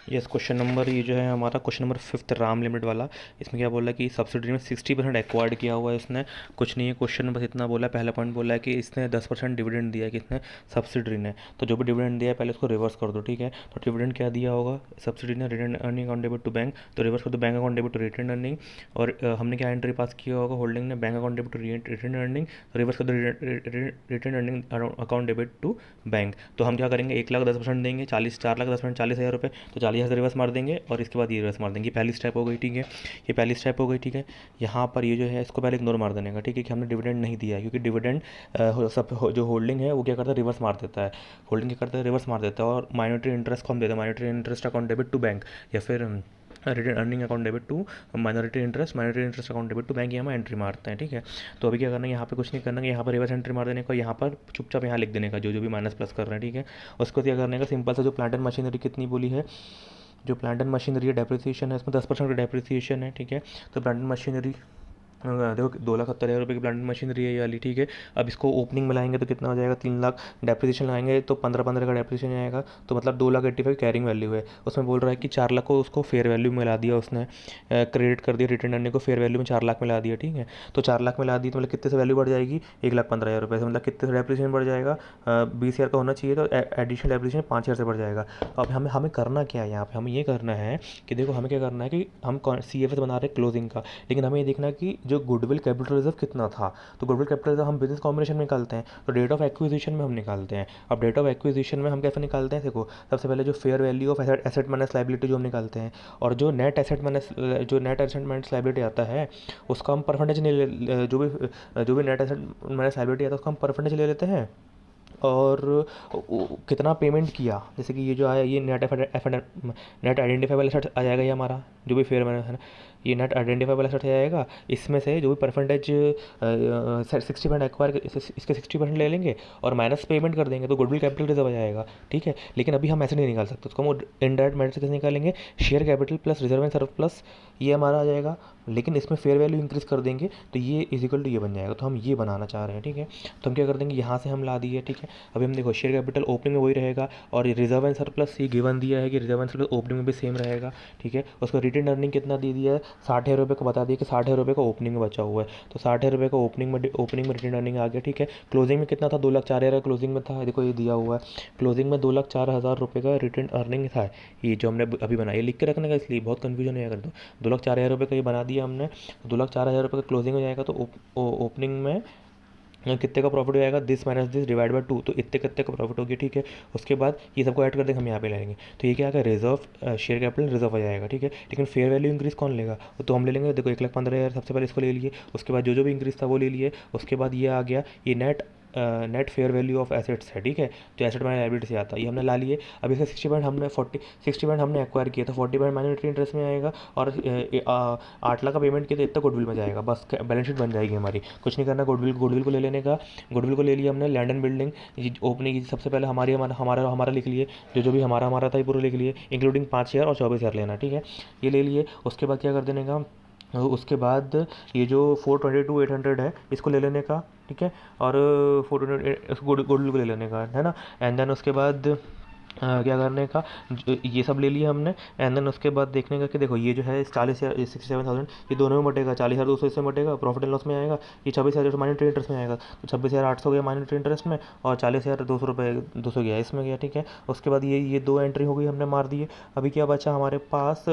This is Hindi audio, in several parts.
यस, क्वेश्चन नंबर ये जो है हमारा क्वेश्चन नंबर 5 राम लिमिट वाला। इसमें क्या बोला कि सब्सिडी में 60% एक्वायर्ड किया हुआ है इसने। कुछ नहीं है क्वेश्चन में, बस इतना बोला है। पहला पॉइंट बोला है कि इसने 10% डिविडेंड दिया है किसने, सब्सिडी ने। तो जो भी डिविडेंड दिया है पहले उसको रिवर्स कर दो, ठीक है। तो डिविडेंड क्या दिया होगा, सब्सिडी ने retain earning account debit to bank, तो रिवर्स कर दो bank account debit to retain earning. और हमने क्या एंट्री पास किया होगा, होल्डिंग ने bank account debit to retain earning, तो रिवर्स कर दो retain earning account debit to bank. तो हम क्या करेंगे, 1,10% देंगे, 4,10% 40,000 रुपये, तो 40,000 रिवर्स मार देंगे और इसके बाद ये रिवर्स मार देंगे। पहली स्टेप हो गई, ठीक है। ये पहली स्टेप हो गई, ठीक है। यहाँ पर ये जो है इसको पहले इग्नोर मार देने का, ठीक है, कि हमने डिविडेंड नहीं दिया है, क्योंकि डिविडेंड जो होल्डिंग है वो क्या करता है, रिवर्स मार देता है। होल्डिंग क्या करता है, रिवर्स मार देता है। और माइनॉरिटी इंटरेस्ट को हम देते हैं, minority interest account debit to bank, या फिर retain earning account debit to minority interest account debit to bank, ये हम एंट्री मारते हैं, ठीक है। तो अभी क्या करना है, यहाँ पे कुछ नहीं करना है, यहाँ पर रिवर्स एंट्री मार देने का, यहाँ पर चुपचाप यहाँ लिख देने का जो जो भी माइनस प्लस कर रहे हैं, ठीक है। उसको क्या करने का, सिंपल सा जो प्लांट एंड मशीनरी कितनी बोली है, जो प्लांट एंड मशीनरी है डेप्रिसिएशन है इसमें 10% का डेप्रिसिएशन है, ठीक है। तो प्लांट एंड मशीनरी देखो 2,70,000 रुपये की प्लांट मशीनरी है ये वाली, ठीक है। अब इसको ओपनिंग में लाएंगे तो कितना हो जाएगा, 3,00,000। डेप्रिसिएशन लाएंगे तो 15,15 का डेप्रिसिएशन आएगा, तो मतलब 2,85,000 कैरिंग वैल्यू है। उसमें बोल रहा है कि 4,00,000 को उसको फेयर वैल्यू में ला दिया उसने, क्रेडिट कर दिया रिटर्न अर्निंग को, फेयर वैल्यू में 4,00,000 में ला दिया, ठीक है। तो 4,00,000 में ला दी तो मतलब कितने से वैल्यू बढ़ जाएगी, 1,15,000 रुपये से, मतलब कितने से डेप्रिसिएशन बढ़ जाएगा, 20,000 का होना चाहिए, तो एडिशनल डेप्रिसिएशन 5,000 से बढ़ जाएगा। तो अब हमें हमें करना क्या है यहाँ पे, हमें ये करना है कि देखो हमें क्या करना है कि हम CFS बना रहे हैं क्लोजिंग का, लेकिन हमें ये देखना है कि जो गुडविल कैपिटल रिजर्व कितना था। तो गुडविल कैपिटल रिजर्व हम बिजनेस कॉम्बिनेशन में निकालते हैं, तो डेट ऑफ एक्विजिशन में हम निकालते हैं। अब डेट ऑफ एक्विजिशन में हम कैसे निकालते हैं, देखो सबसे पहले जो fair value of asset minus liability जो हम निकालते हैं, और जो नेट एसेट माइनस लायबिलिटी आता है उसका हम परसेंटेज नहीं जो भी नेट एसेट माइनस लायबिलिटी आता है उसका हम परसेंटेज ले लेते हैं। और कितना पेमेंट किया, जैसे कि ये जो आया ये नेट आइडेंटिफाइबल एसेट आ जाएगा, ये हमारा जो भी फेयर मैंने है ना, ये नेट आइडेंटिफाइबल एसेट आ जाएगा। इसमें से जो भी परसेंटेज 60% एक्वायर, इसके 60% ले लेंगे और माइनस पेमेंट कर देंगे, तो गुडविल कैपिटल रिजर्व आ जाएगा, ठीक है। लेकिन अभी हम ऐसे नहीं निकाल सकते, उसको हम इनडायरेक्ट मेथड से कैसे निकालेंगे, share capital plus reserve and serve plus ये हमारा आ जाएगा, लेकिन इसमें फेयर वैल्यू इंक्रीज कर देंगे तो ये इजिकल टू ये बन जाएगा। तो हम ये बनाना चाह रहे हैं, ठीक है। तो हम क्या कर देंगे, यहाँ से हम ला दिए, ठीक है। अभी हम देखो शेयर कैपिटल ओपनिंग में वही रहेगा, और रिजर्व एंड सरप्लस ये गिवन दिया है कि रिजर्व एंड सरप्लस ओपनिंग में भी सेम रहेगा, ठीक है। उसका रिटेन अर्निंग कितना दे दिया है, 60,000 रुपये का बता दिया कि 60,000 रुपये का ओपनिंग में बचा हुआ है, तो 60,000 रुपये का ओपनिंग में रिटेन अर्निंग आ गया, ठीक है। क्लोजिंग में कितना था, 2,04,000 क्लोजिंग में था, देखो ये दिया हुआ है। क्लोजिंग में 2,04,000 रुपये का रिटेन अर्निंग था, ये जो हमने अभी बनाया, ये लिख के रखने का, इसलिए बहुत कन्फ्यूजन है अगर। तो 2,04,000 रुपये का ये बना दिया हमने, 2,04,000 रुपये का क्लोजिंग हो जाएगा, तो ओपनिंग में कितने का प्रॉफिट हो जाएगा, this minus this divide by 2, तो इतने कितने का प्रॉफिट हो गया, ठीक है। उसके बाद ये सबको ऐड कर देंगे, हम यहाँ पे लाएंगे, तो ये क्या है, रिजर्व शेयर कैपिटल रिजर्व आ जाएगा, ठीक है। लेकिन फेयर वैल्यू इंक्रीज कौन लेगा, तो हम ले लेंगे, देखो 1,15,000 सबसे पहले इसको ले लिए, उसके बाद जो भी इंक्रीज था वो ले लिए, उसके बाद ये आ गया, ये net fair value of assets है, ठीक है, जो एसेट माइनस लायबिलिटी से आता है, ये हमने ला लिए। अब इसका 60% हमने एक्वायर किया, तो 40% माइनॉरिटी इंटरेस्ट में आएगा, और 8,00,000 का पेमेंट किया तो इतना गुडविल में जाएगा, बस बैलेंस शीट बन जाएगी हमारी। कुछ नहीं करना, गुडविल को ले लेने का। गुडविल को ले लिया हमने, लैंड एंड बिल्डिंग ओपनिंग की सबसे पहले हमारा लिख लिए, जो भी हमारा था ये पूरा लिख लिए, इंक्लूडिंग 5,000 और 24,000 लेना, ठीक है। ये ले लिए, उसके बाद क्या कर देने का, उसके बाद ये जो 422,800 है इसको ले लेने का, ठीक है। और 400 गुडविल को ले लेने का, है ना। एंड देन उसके बाद क्या करने का, ये सब ले लिया हमने। एंड देन उसके बाद देखने का कि देखो ये जो है 40,000 67,000 ये दोनों में बटेगा, 40,200 इसमें बटेगा, प्रॉफिट एंड लॉस में आएगा। ये 26,000 माइनॉरिटी इंटरेस्ट में आएगा, तो 26,800 गया माइनॉरिटी इंटरेस्ट में, और 40,200 रुपये 200 गया इसमें गया, ठीक है। उसके बाद ये दो एंट्री हो गई, हमने मार दिए। अभी क्या बचा हमारे पास,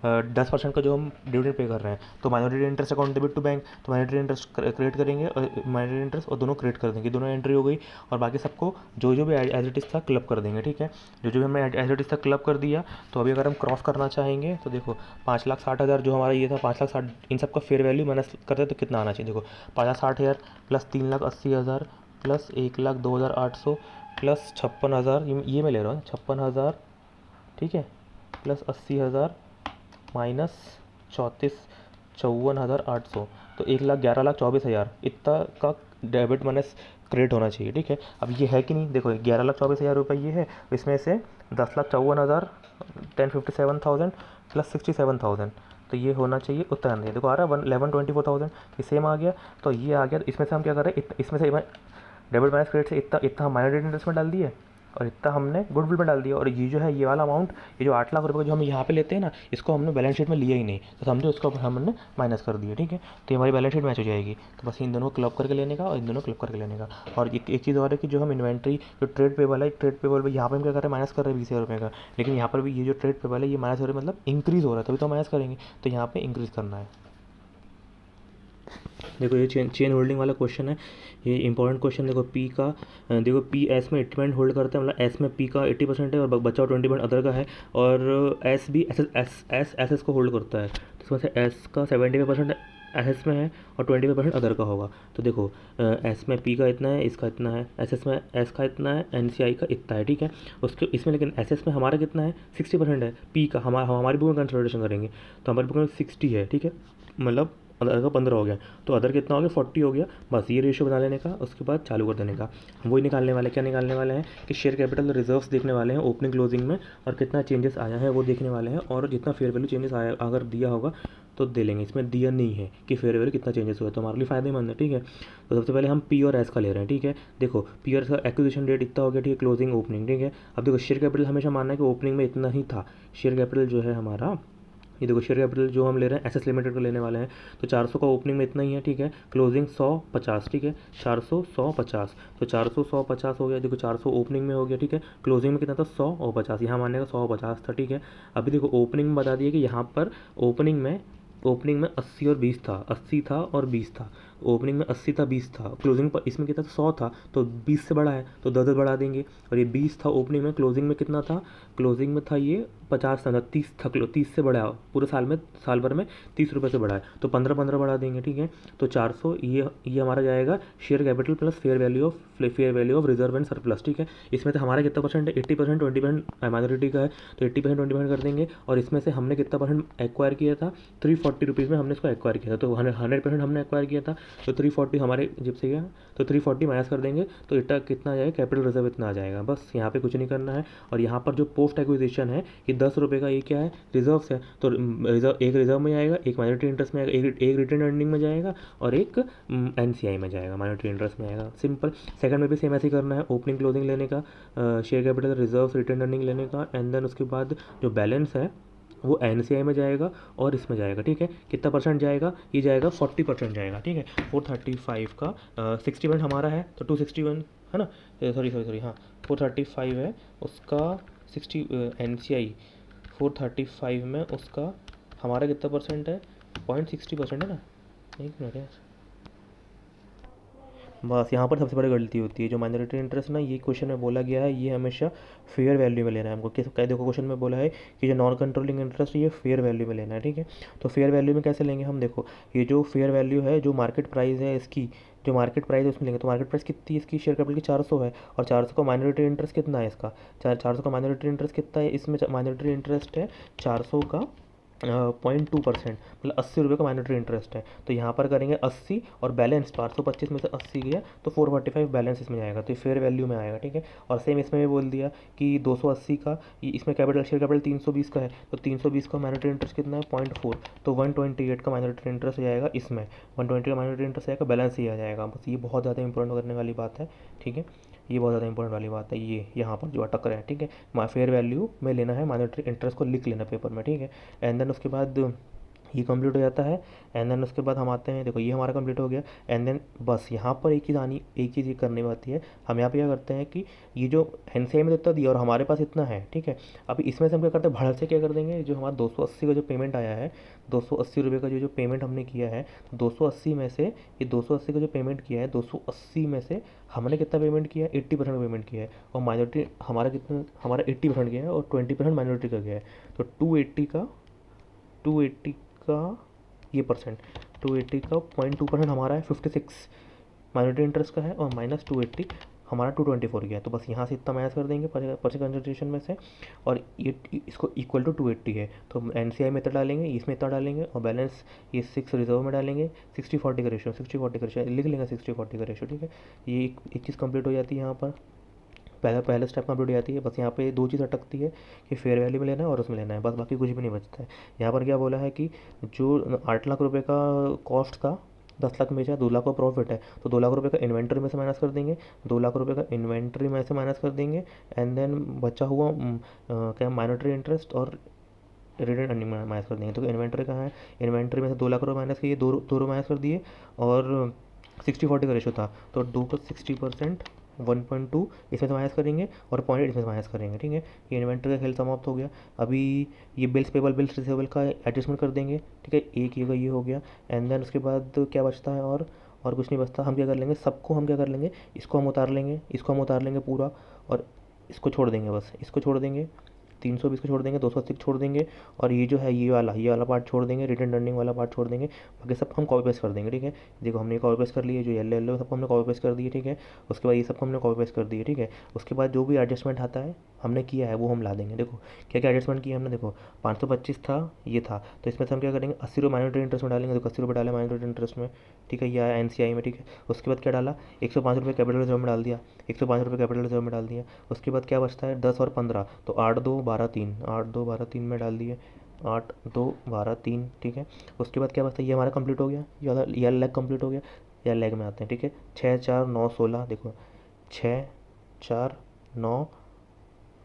10% का जो हम डिविडेंड पे कर रहे हैं, तो minority interest account debit to bank, तो माइनॉरिटी इंटरेस्ट क्रिएट करेंगे, माइनॉरिटी इंटरेस्ट और दोनों क्रिएट कर देंगे, दोनों एंट्री हो गई। और बाकी सबको जो भी एज इट इज़ था क्लब कर देंगे, ठीक है। जो भी हमने एज इट इज़ था क्लब कर दिया। तो अभी अगर हम क्रॉस करना चाहेंगे तो देखो 5,60,000 जो हमारा ये था, 5,60,000 इन सब का फेयर वैल्यू माइनस करते तो कितना आना चाहिए, देखो 5,60,000 प्लस 3,80,000 प्लस 1,02,800 प्लस 56,000, ये मैं ले रहा हूँ 56,000, ठीक है, प्लस 80,000 माइनस 54,800, तो 1,11,24,000 इतना का डेबिट माइनस क्रेडिट होना चाहिए, ठीक है। अब ये है कि नहीं, देखो 11,24,000 रुपये ये है, इसमें से 10,54,000 10,57,000 प्लस 67,000, तो ये होना चाहिए उतना नहीं, देखो आ रहा है 11,24,000, ये सेम आ गया। तो ये आ गया, इसमें से हम क्या कर रहे हैं, इसमें से डेबिट माइनस क्रेडिट से इतना इतना माइनॉरिटी इंटरेस्ट में डाल दिए, और इतना हमने गुडविल में डाल दिया। और ये जो है ये वाला अमाउंट, ये जो 8 लाख रुपये का जो हम यहाँ पे लेते हैं ना, इसको हमने बैलेंस शीट में लिया ही नहीं, तो समझो इसको हमने माइनस कर दिया, ठीक है। तो ये हमारी बैलेंस शीट मैच हो जाएगी। तो बस इन दोनों को क्लब करके लेने का और इन दोनों को क्लब करके लेने का। और एक चीज़ और है कि जो हम इन्वेंट्री, जो ट्रेड पेबल है, ट्रेड पेबल में यहाँ पे हम क्या कर रहे हैं, माइनस कर रहे हैं 20,000 रुपये का। लेकिन यहाँ पर भी ये जो ट्रेड पेबल है ये माइनस हो रहा है, मतलब इंक्रीज़ हो रहा है, तभी तो माइनस करेंगे। तो यहाँ पे इंक्रीज़ करना है। देखो ये चेन होल्डिंग वाला क्वेश्चन है, ये इंपॉर्टेंट क्वेश्चन। देखो पी का, देखो पी एस में 80% होल्ड करते हैं, मतलब एस में पी का 80% है और बचा 20% अदर का है। और एस भी एस एस को होल्ड करता है, तो इसमें से एस का 75% एस में है और 25% अदर का होगा। तो देखो एस में पी का इतना है, इसका इतना है, एस में एस का इतना है, एन सी आई का इतना है, ठीक है। उसके इसमें लेकिन एस में हमारा कितना है, 60% है पी का। हमारी बुक में कंसिडरेशन करेंगे तो हमारी बुक में 60 है, ठीक है। मतलब अदर का 15 हो गया, तो अदर कितना हो गया, 40 हो गया। बस ये रेशियो बना लेने का, उसके बाद चालू कर देने का। हम वही निकालने वाले, क्या निकालने वाले हैं कि शेयर कैपिटल रिजर्व्स देखने वाले हैं ओपनिंग क्लोजिंग में, और कितना चेंजेस आया है वो देखने वाले हैं। और जितना फेयर वैल्यू चेंजेस आया अगर दिया होगा तो दे लेंगे। इसमें दिया नहीं है कि फेयर वैल्यू कितना चेंजेस हुआ है, तो हमारे लिए फ़ायदेमंद है, ठीक है। तो सबसे पहले हम पी और एस का ले रहे हैं, ठीक है। देखो पी और एस का एक्विजिशन डेट इतना हो गया, ठीक है, क्लोजिंग ओपनिंग, ठीक है। अब देखो शेयर कैपिटल हमेशा मानना है कि ओपनिंग में इतना ही था। शेयर कैपिटल जो है हमारा, ये देखो शेयर कैपिटल जो हम ले रहे हैं एसएस लिमिटेड को लेने वाले हैं, तो 400 का ओपनिंग में इतना ही है, ठीक है। क्लोजिंग 150, ठीक है, 400 150, तो 400 150 हो गया। देखो 400 ओपनिंग में हो गया, ठीक है। क्लोजिंग में कितना था, 100 और 50, यहाँ मानने का 100 और 50 था, ठीक है। अभी देखो ओपनिंग में बता दिया कि यहाँ पर ओपनिंग में 80 और 20 था, 80 था और 20 था। ओपनिंग में 80 था, 20 था, क्लोजिंग पर इसमें कितना था, 100 था, तो 20 से बड़ा है तो 10 बढ़ा देंगे। और ये 20 था ओपनिंग में, क्लोजिंग में कितना था, क्लोजिंग में था ये 50 था, 30 था, 30 से बढ़ा है पूरे साल भर में 30 रुपये से बढ़ा है, तो 15 बढ़ा देंगे, ठीक है। तो 400 ये हमारा जाएगा share capital plus fair value of reserve and surplus, ठीक है। इसमें से हमारा कितना परसेंट है, 80%, 20% माइनॉरिटी का है, तो 80% 20% कर देंगे। और इसमें से हमने कितना परसेंट एक्वायर किया था, 340 रुपीज़ में हमने इसको एक्वायर किया था, तो 100% हमने एक्वायर किया था, तो 340 हमारे जेब से गया, तो 340 माइनस कर देंगे तो इतना कितना आ जाएगा, कैपिटल रिजर्व इतना आ जाएगा। बस यहाँ पे कुछ नहीं करना है। और यहाँ पर जो पोस्ट एक्विजिशन है ये 10 रुपये का, ये क्या है, रिजर्व्स है, तो एक रिजर्व में जाएगा, एक माइनॉरिटी इंटरेस्ट में आएगा, एक रिटर्न अर्निंग में जाएगा और एक एनसीआई में जाएगा, माइनॉरिटी इंटरेस्ट में आएगा। सिंपल। सेकंड में भी सेम ऐसे ही करना है, ओपनिंग क्लोजिंग लेने का, share capital reserve return earning लेने का, एंड देन उसके बाद जो बैलेंस है वो एनसीआई में जाएगा और इसमें जाएगा, ठीक है। कितना परसेंट जाएगा, ये जाएगा 40% जाएगा, ठीक है। 435 का 60% हमारा है तो 261 है ना, सॉरी हाँ 435 है उसका 60 एनसीआई 435 में उसका हमारा कितना परसेंट है, 0.60% है ना, एक मिनट यार। बस यहाँ पर सबसे बड़ी गलती होती है, जो माइनॉरिटी इंटरेस्ट ना, ये क्वेश्चन में बोला गया है ये हमेशा फेयर वैल्यू में लेना है हमको। किस कह देखो क्वेश्चन में बोला है कि जो नॉन कंट्रोलिंग इंटरेस्ट ये फेयर वैल्यू में लेना है, ठीक है। तो फेयर वैल्यू में कैसे लेंगे हम, देखो ये जो फेयर वैल्यू है, जो मार्केट प्राइस है इसकी, जो मार्केट प्राइस है उसमें लेंगे। तो मार्केट प्राइस कितनी है इसकी, शेयर कैपिटल की 400 है, और 400 का माइनॉरिटी इंटरेस्ट कितना है इसका, 400 का माइनॉरिटी इंटरेस्ट कितना है, इसमें माइनॉरिटी इंटरेस्ट है 400 का 0.2%, मतलब 80 रुपये का माइनॉरिटी इंटरेस्ट है। तो यहाँ पर करेंगे 80 और बैलेंस 425 में से 80 गया तो 445 बैलेंस इसमें जाएगा, तो ये फेयर वैल्यू में आएगा, ठीक है। और सेम इसमें भी बोल दिया कि 280 का, इसमें कैपिटल शेयर कैपिटल 320 का है, तो 320 का माइनॉरिटी इंटरेस्ट कितना है 0.4, तो 128 का माइनॉरिटी इंटरेस्ट जाएगा इसमें, 120 का माइनॉरिटी इंटरेस्ट आएगा, बैलेंस ही आ जाएगा। बस ये बहुत ज़्यादा इंपॉर्टेंट करने वाली बात है, ठीक है। ये बहुत ज़्यादा इंपॉर्टेंट वाली बात है, ये यहाँ पर जो अटक रहा है, ठीक है। फेयर वैल्यू में लेना है, माइनॉरिटी इंटरेस्ट को लिख लेना पेपर में, ठीक है। एंड देन उसके बाद ये कंप्लीट हो जाता है। एंड देन उसके बाद हम आते हैं, देखो ये हमारा कंप्लीट हो गया। एंड देन बस यहाँ पर एक चीज़ ये करने बाती है, हम यहाँ पे क्या करते हैं कि ये जो एनसीआई में इतना दिया और हमारे पास इतना है, ठीक है। अब इसमें से हम क्या करते हैं, भड़ से क्या कर देंगे, जो हमारा 280 का जो पेमेंट आया है, 280 रुपये का जो पेमेंट हमने किया है, 280 में से ये 280 का जो पेमेंट किया है, 280 में से हमने कितना पेमेंट किया है, 80% पेमेंट किया है। और माइनॉरिटी हमारा कितना, हमारा 80% गया है और 20% माइनॉरिटी का गया है, तो 280 का ये परसेंट, 280 का 0.2% हमारा है 56 माइनॉरिटी इंटरेस्ट का है, और माइनस 280 हमारा 224 गया। तो बस यहाँ से इतना माइनस कर देंगे परसेंट कंसिडरेशन में से, और ये इसको इक्वल टू 280 है, तो एनसीआई में इतना डालेंगे, इसमें इतना डालेंगे, और बैलेंस ये 6 रिजर्व में डालेंगे। 60-40 का रेशियो, 60-40 का रेशियो लिख लेंगे, 60-40 का रेशियो, ठीक है। ये एक चीज़ कंप्लीट हो जाती है यहाँ पर, पहला स्टेप कंप्लीट हो जाती है। बस यहाँ पे दो चीज़ अटकती है कि फेयर वैल्यू में लेना है और उसमें लेना है, बस बाकी कुछ भी नहीं बचता है। यहाँ पर क्या बोला है कि जो 8 लाख रुपए का कॉस्ट था, 10 लाख में बेचा, 2 लाख का प्रॉफिट है, तो 2 लाख रुपए का इन्वेंट्री में से माइनस कर देंगे, 2 लाख रुपए का इन्वेंट्री में से माइनस कर देंगे। एंड देन बचा हुआ क्या माइनॉरिटी इंटरेस्ट और रिटेन अर्निंग माइनस कर देंगे। तो इन्वेंट्री कहाँ है, इन्वेंट्री में से 2 लाख रुपये माइनस किए, दो माइनस कर दिए, और 60-40 का रेशो था, तो 2 को 60%, 1.2 इसमें से माइनस करेंगे और 0.8 इसमें से माइनस करेंगे। ठीक है, ये इन्वेंट्री का खेल समाप्त हो गया। अभी ये बिल्स पेबल बिल्स रिसीवेबल का एडजस्टमेंट कर देंगे। ठीक है, एक ये हो गया। एंड देन उसके बाद क्या बचता है, और कुछ नहीं बचता। हम क्या कर लेंगे, सबको हम क्या कर लेंगे, इसको हम उतार लेंगे, इसको हम उतार लेंगे पूरा, और इसको छोड़ देंगे, बस इसको छोड़ देंगे, 320 को छोड़ देंगे, 280 को छोड़ देंगे, और ये जो है ये वाला पार्ट छोड़ देंगे, रिटर्न अर्निंग वाला पार्ट छोड़ देंगे। बाकी सबको हम कॉपी पेस्ट कर देंगे। ठीक है, देखो हमने कॉपी पेस्ट कर लिए, जो येलो येलो सबको हमने कॉपी पेस्ट कर दिए। ठीक है, उसके बाद ये सबको हमने कॉपी पेस्ट कर दिए। ठीक है, उसके बाद जो भी एडजस्टमेंट आता है हमने किया है वो हम ला देंगे। देखो क्या क्या एडजस्टमेंट किया हमने, देखो 525 था, ये था, तो इसमें से हम क्या करेंगे, 80 रुपये माइनॉरिटी इंटरेस्ट में डालेंगे। देखो 80 रुपये डाले माइनॉरिटी इंटरेस्ट में। ठीक है, ये आया NCI में। ठीक है, उसके बाद क्या डाला, 105 रुपये कैपिटल रिजर्व में डाल दिया, 105 रुपये कैपिटल रिजर्व में डाल दिया। उसके बाद क्या बचता है, 10 और 15, तो 8 2 12 3, 8 2 12 3 में डाल दिए, 8 2 12 3। ठीक है, उसके बाद क्या बचता है, ये हमारा कंप्लीट हो गया, ये लेग कंप्लीट हो गया। या लेग में आते हैं। ठीक है, 6 4 9 16, देखो 6 4 9,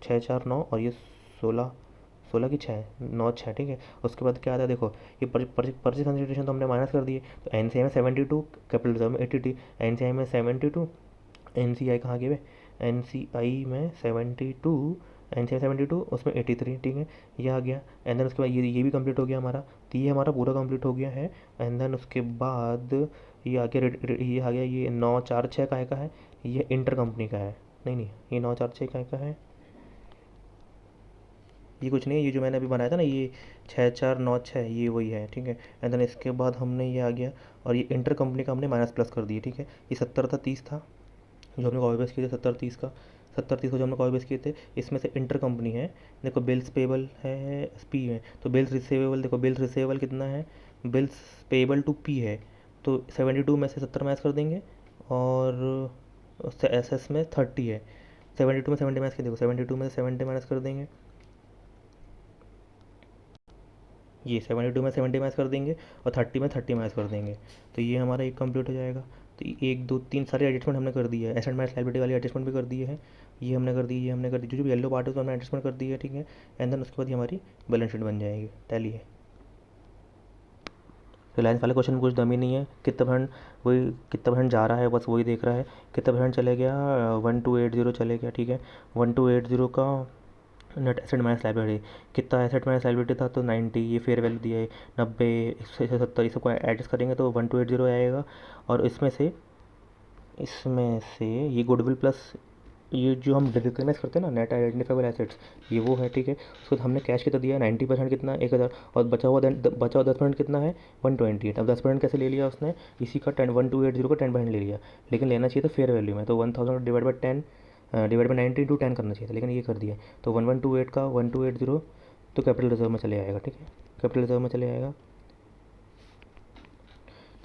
6 4 9, और ये 16, 16 की 6 9 6। ठीक है, उसके बाद क्या आता है, देखो ये परचेज कंसिडरेशन तो हमने माइनस कर दिए, तो NCI में 72, कैपिटल रिजर्व में 80, NCI में 72, NCI कहाँ गए वे, NCI में 72, NCI 72, उसमें 83। ठीक है, ये आ गया। एंड देन उसके बाद ये भी कंप्लीट हो गया हमारा, तो ये हमारा पूरा कंप्लीट हो गया है। एंड देन उसके बाद ये आ गया, ये आ गया, ये 9 4 6 का है, ये इंटर कंपनी का है। नहीं नहीं, ये 9 4 6 का है, ये कुछ नहीं है, ये जो मैंने अभी बनाया था ना, ये 6 4 9 6, ये वही है। ठीक है, एंड देन इसके बाद हमने ये आ गया, और ये इंटर कंपनी का हमने माइनस प्लस कर दिया। ठीक है, ये 70 था, 30 था, जो हमने कॉपी पेस्ट किए थे, 70 30 का, 70 30 को जो हमने कॉपी पेस्ट किए थे, इसमें से इंटर कंपनी है। देखो बिल्स पेबल है पी में, तो बिल्स रिसीवेबल, देखो बिल्स रिसीवेबल कितना है, बिल्स पेबल टू पी है, तो 72 में से 70 माइनस कर देंगे, और एस एस में 30 है, 72 में 70 माइनस कर, देखो 72 में से 70 माइनस कर देंगे, ये 72 में 70 माइनस कर देंगे, और 30 में 30 माइनस कर देंगे, तो ये हमारा एक कंप्लीट हो जाएगा। तो 1 2 3 सारे एडजस्टमेंट हमने कर दिए है, एसेट माइनस लायबिलिटी वाली एडजस्टमेंट भी कर दिए हैं, ये हमने कर दी, ये हमने कर दी, जो येलो पार्ट है तो हमने एडजस्टमेंट कर दी है। ठीक है, एंड देन उसके बाद ये हमारी बैलेंस शीट बन जाएगी, टैली है। रिलायंस वाले क्वेश्चन में कुछ दम ही नहीं है, कितना परसेंट, वही कितना परसेंट जा रहा है, बस वही देख रहा है, कितना परसेंट चले गया, 1280 चले गया। ठीक है, 1280 का नेट एसेट माइनस लाइबिलिटी, कितना एसेट माइनस लाइबिलिटी था, तो 90, ये फेयर वैल्यू दिया है 90, 170, ये सबको एडजस्ट करेंगे तो 1280 आएगा। और इसमें से ये गुडविल प्लस ये जो हम रिकग्नाइज करते हैं ना, नेट आइडेंटिफाइबल एसेट्स, ये वो है। ठीक है, उसको हमने कैश कितना दिया है, 90% कितना, 1000, और बचा हुआ 10% कितना है, 128। अब 10% कैसे ले लिया उसने, इसी का 1280 का 10% ले लिया, लेकिन लेना चाहिए था फेयर वैल्यू में, तो 1000 divide by 10, divide by 90 into 10 करना चाहिए था, लेकिन ये कर दिया, तो 1128 का 1280 तो कैपिटल रिजर्व में चले आएगा। ठीक है, कैपिटल रिजर्व में चले आएगा,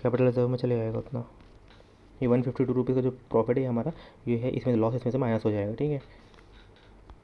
कैपिटल रिजर्व में चले आएगा उतना। ये 152 रुपीज़ का जो प्रॉफिट है हमारा, ये है, इसमें लॉस इसमें से माइनस हो जाएगा। ठीक है,